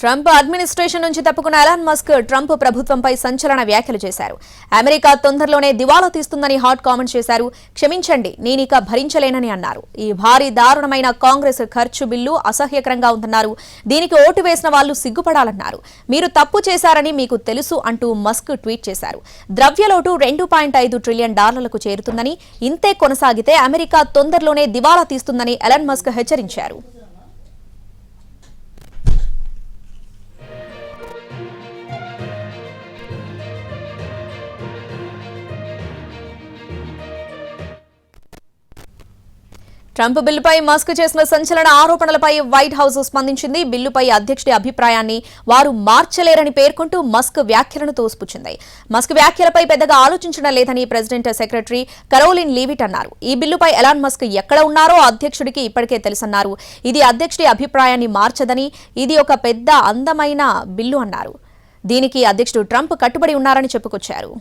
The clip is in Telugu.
ట్రంప్ అడ్మినిస్ట్రేషన్ నుంచి తప్పుకున్న ఎలాన్ మస్క్ ట్రంప్ ప్రభుత్వంపై సంచలన వ్యాఖ్యలు చేశారు. అమెరికా తొందరలోనే దివాలా తీస్తుందని హాట్ కామెంట్స్ చేశారు. క్షమించండి, నేనిక భరించలేనని అన్నారు. ఈ భారీ దారుణమైన కాంగ్రెస్ ఖర్చు బిల్లు అసహ్యకరంగా ఉందన్నారు. దీనికి ఓటు వేసిన వాళ్లు సిగ్గుపడాలన్నారు. మీరు తప్పు చేశారని మీకు తెలుసు అంటూ మస్క్ ట్వీట్ చేశారు. ద్రవ్యలోటు $2.5 ట్రిలియన్ చేరుతుందని, ఇంతే కొనసాగితే అమెరికా తొందరలోనే దివాలా తీస్తుందని ఎలాన్ మస్క్ హెచ్చరించారు. ట్రంప్ బిల్లుపై మస్క్ చేసిన సంచలన ఆరోపణలపై వైట్ హౌస్ స్పందించింది. బిల్లుపై అధ్యక్షుడి అభిప్రాయాన్ని వారు మార్చలేరని పేర్కొంటూ మస్క్ వ్యాఖ్యలను తోసిపుచ్చింది. మస్క్ వ్యాఖ్యలపై పెద్దగా ఆలోచించడం లేదని ప్రెసిడెంట్ సెక్రటరీ కరోలిన్ లీవిట్ అన్నారు. ఈ బిల్లుపై ఎలాన్ మస్క్ ఎక్కడ ఉన్నారో అధ్యక్షుడికి ఇప్పటికే తెలుసన్నారు. ఇది అధ్యక్షుడి అభిప్రాయాన్ని మార్చదని, ఇది ఒక పెద్ద అందమైన బిల్లు అన్నారు. దీనికి అధ్యక్షుడు ట్రంప్ కట్టుబడి ఉన్నారని చెప్పుకొచ్చారు.